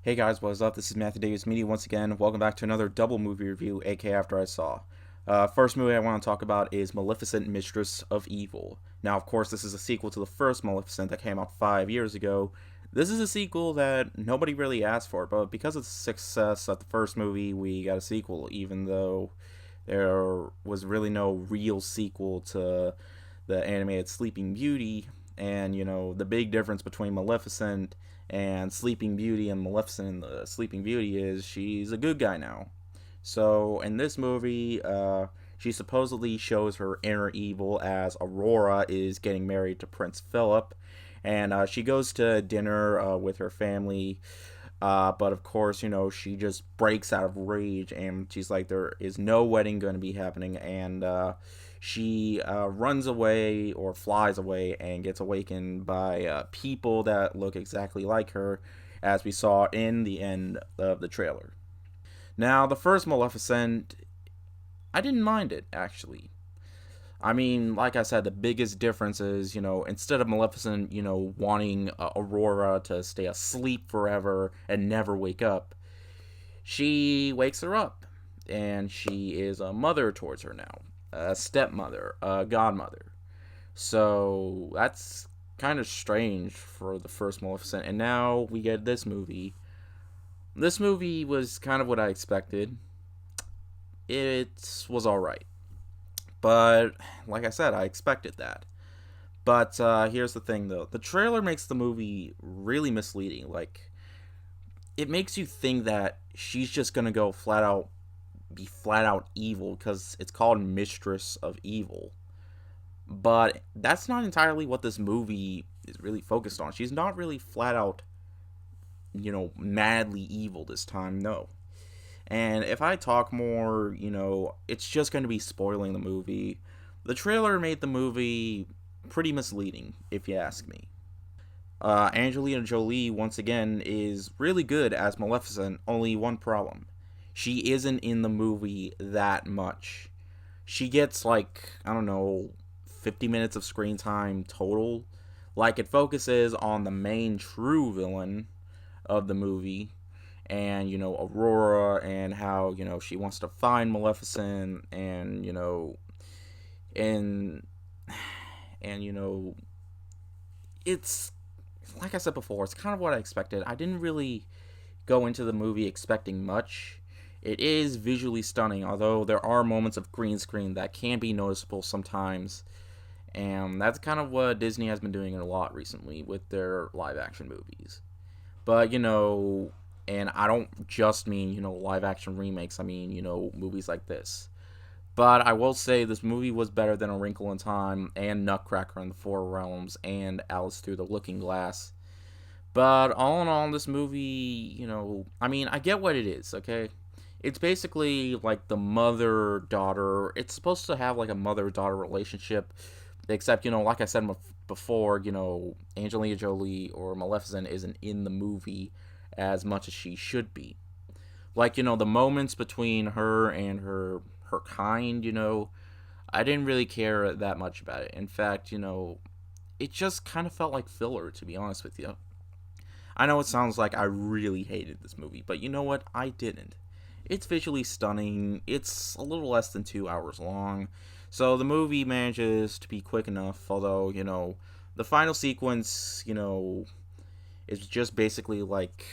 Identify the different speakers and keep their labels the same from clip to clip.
Speaker 1: Hey guys, what's up? This is Matthew Davis Media once again. Welcome back to another double movie review, aka After I Saw. First movie I want to talk about is Maleficent Mistress of Evil. Now, of course, this is a sequel to the first Maleficent that came out 5 years ago. This is a sequel that nobody really asked for, but because of the success of the first movie, we got a sequel, even though there was really no real sequel to the animated Sleeping Beauty. And, the big difference between Maleficent and Sleeping Beauty and Maleficent in the Sleeping Beauty is she's a good guy now. So in this movie, she supposedly shows her inner evil as Aurora is getting married to Prince Philip, and she goes to dinner with her family. But of course, she just breaks out of rage and she's like, there is no wedding going to be happening. And she runs away or flies away and gets awakened by people that look exactly like her, as we saw in the end of the trailer. Now, the first Maleficent, I didn't mind it, actually. I mean, like I said, the biggest difference is, instead of Maleficent, wanting Aurora to stay asleep forever and never wake up, she wakes her up. And she is a mother towards her now, a stepmother, a godmother. So that's kind of strange for the first Maleficent. And now we get this movie. This movie was kind of what I expected. It was alright. But like I said, I expected that. But here's the thing, though: the trailer makes the movie really misleading. Like, it makes you think that she's just gonna go be flat out evil because it's called Mistress of Evil. But that's not entirely what this movie is really focused on. She's not really flat out, madly evil this time. No. And if I talk more, it's just going to be spoiling the movie. The trailer made the movie pretty misleading, if you ask me. Angelina Jolie, once again, is really good as Maleficent, only one problem: she isn't in the movie that much. She gets, like, I don't know, 50 minutes of screen time total. Like, it focuses on the main true villain of the movie, and Aurora, and how she wants to find Maleficent, and and it's, like I said before, it's kind of what I expected. I didn't really go into the movie expecting much. It is visually stunning, although there are moments of green screen that can be noticeable sometimes, and that's kind of what Disney has been doing a lot recently with their live action movies. But and I don't just mean, live action remakes. I mean, movies like this. But I will say this movie was better than A Wrinkle in Time and Nutcracker in the Four Realms and Alice Through the Looking Glass. But all in all, this movie, I mean, I get what it is, okay? It's basically like the mother-daughter. It's supposed to have like a mother-daughter relationship, except, like I said before, Angelina Jolie or Maleficent isn't in the movie as much as she should be. Like, the moments between her and her kind, I didn't really care that much about it. In fact, it just kind of felt like filler, to be honest with you. I know it sounds like I really hated this movie, but you know what? I didn't. It's visually stunning. It's a little less than 2 hours long. So the movie manages to be quick enough, although, the final sequence, is just basically like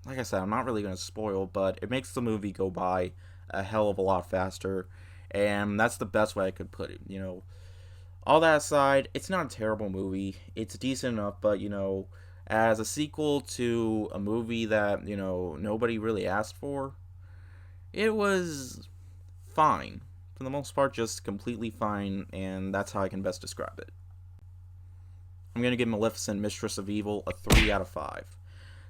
Speaker 1: I said, I'm not really going to spoil, but it makes the movie go by a hell of a lot faster, and that's the best way I could put it. All that aside, it's not a terrible movie. It's decent enough, but as a sequel to a movie that nobody really asked for, it was fine for the most part, just completely fine, and that's how I can best describe it. I'm gonna give Maleficent Mistress of Evil a 3 out of 5.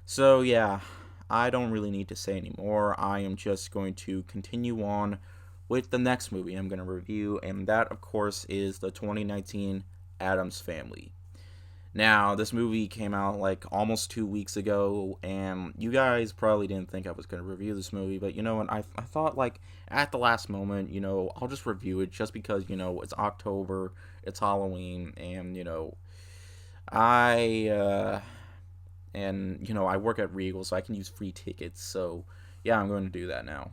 Speaker 1: So yeah, I don't really need to say anymore. I am just going to continue on with the next movie I'm going to review, and that, of course, is the 2019 Addams Family. Now, this movie came out like almost 2 weeks ago, and you guys probably didn't think I was going to review this movie, but you know what? I thought, like, at the last moment, I'll just review it just because, it's October, it's Halloween, and, I And, I work at Regal, so I can use free tickets. So, yeah, I'm going to do that now.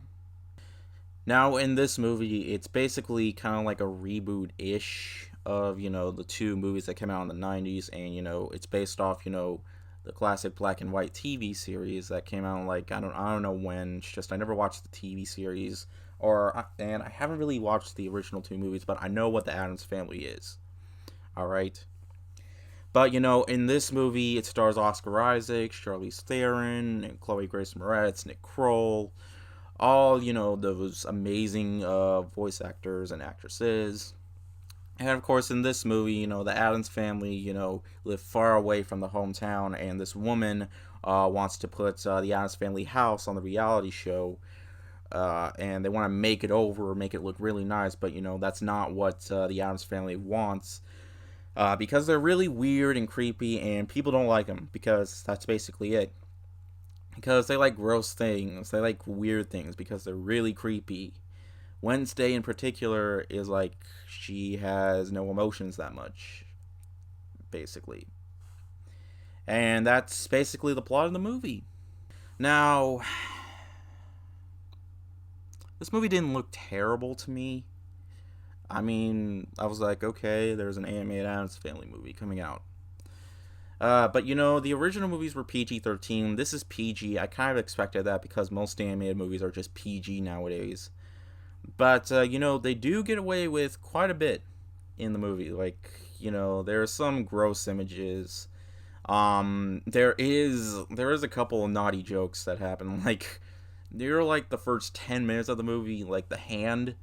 Speaker 1: Now, in this movie, it's basically kind of like a reboot ish of, the two movies that came out in the 90s. And, it's based off, the classic black and white TV series that came out like, I don't know when. It's just I never watched the TV series. And I haven't really watched the original two movies, but I know what the Addams Family is. Alright? But, in this movie, it stars Oscar Isaac, Charlize Theron, and Chloe Grace Moretz, Nick Kroll, all, those amazing voice actors and actresses. And, of course, in this movie, the Addams family, live far away from the hometown, and this woman wants to put the Addams family house on the reality show, and they want to make it over, make it look really nice, but, that's not what the Addams family wants. Because they're really weird and creepy, and people don't like them, because that's basically it. Because they like gross things, they like weird things, because they're really creepy. Wednesday, in particular, is like, she has no emotions that much, basically. And that's basically the plot of the movie. Now, this movie didn't look terrible to me. I mean, I was like, okay, there's an animated Addams Family movie coming out. But the original movies were PG-13. This is PG. I kind of expected that because most animated movies are just PG nowadays. But, they do get away with quite a bit in the movie. Like, there are some gross images. There is a couple of naughty jokes that happen. Like, they're like the first 10 minutes of the movie, like the hand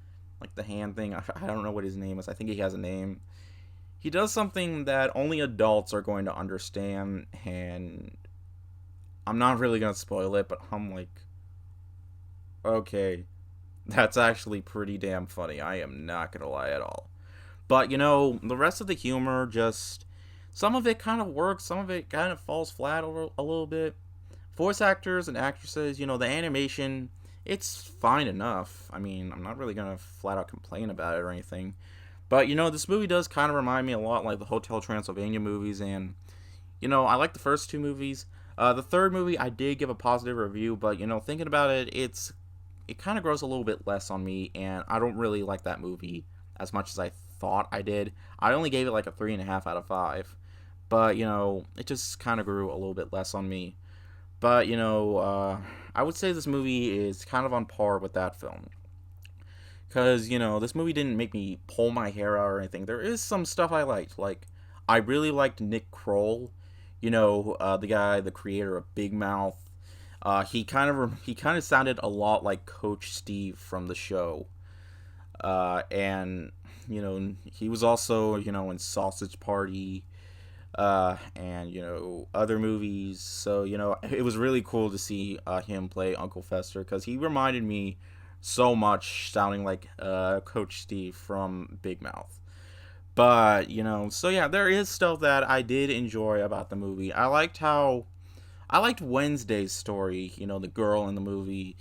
Speaker 1: thing. I don't know what his name is. I think he has a name. He does something that only adults are going to understand, and I'm not really going to spoil it, but I'm like, okay, that's actually pretty damn funny. I am not going to lie at all. But, the rest of the humor just, some of it kind of works, some of it kind of falls flat a little bit. Voice actors and actresses, the animation, it's fine enough. I mean, I'm not really going to flat out complain about it or anything. But, this movie does kind of remind me a lot like the Hotel Transylvania movies. And, I like the first two movies. The third movie, I did give a positive review. But, thinking about it, it kind of grows a little bit less on me. And I don't really like that movie as much as I thought I did. I only gave it like a 3.5 out of 5. But, it just kind of grew a little bit less on me. But, I would say this movie is kind of on par with that film. Because, this movie didn't make me pull my hair out or anything. There is some stuff I liked. Like, I really liked Nick Kroll. The guy, the creator of Big Mouth. He kind of sounded a lot like Coach Steve from the show. And, he was also, in Sausage Party. And other movies. So it was really cool to see him play Uncle Fester, because he reminded me so much, sounding like Coach Steve from Big Mouth. But so yeah, there is stuff that I did enjoy about the movie. I liked Wednesday's story. The girl in the movie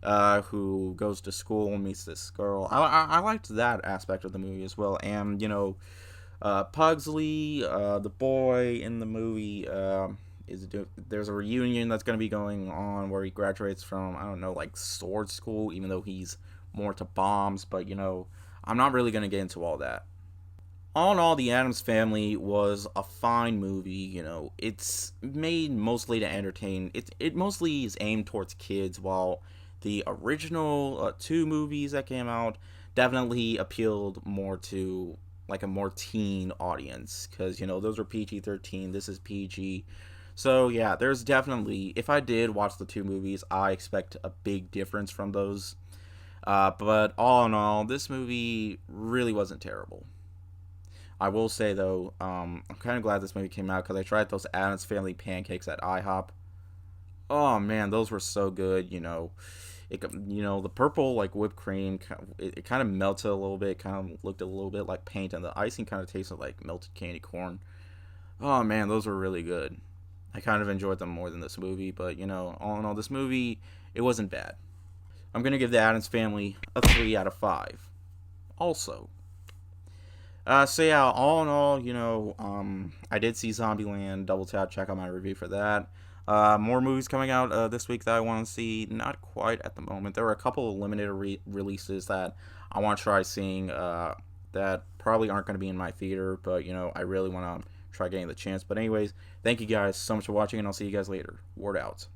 Speaker 1: who goes to school and meets this girl. I liked that aspect of the movie as well. And Pugsley, the boy in the movie, there's a reunion that's going to be going on where he graduates from, I don't know, like sword school, even though he's more to bombs. But I'm not really going to get into all that. All in all, the Addams Family was a fine movie. It's made mostly to entertain. It mostly is aimed towards kids, while the original two movies that came out definitely appealed more to like a more teen audience, because those are PG-13. This is PG. So yeah, there's definitely, if I did watch the two movies, I expect a big difference from those. But all in all, this movie really wasn't terrible. I will say though, I'm kind of glad this movie came out, because I tried those Addams Family pancakes at IHOP. Oh man, those were so good. The purple like whipped cream, it kind of melted a little bit, kind of looked a little bit like paint, and the icing kind of tasted like melted candy corn. Oh man, those were really good. I kind of enjoyed them more than this movie, but all in all, this movie, it wasn't bad. I'm gonna give the Addams Family a 3 out of 5. Also, So yeah, all in all, I did see Zombieland. Double tap, check out my review for that. More movies coming out this week that I want to see. Not quite at the moment. There were a couple of limited releases that I want to try seeing. That probably aren't going to be in my theater, but I really want to try getting the chance. But anyways, thank you guys so much for watching, and I'll see you guys later. Word out.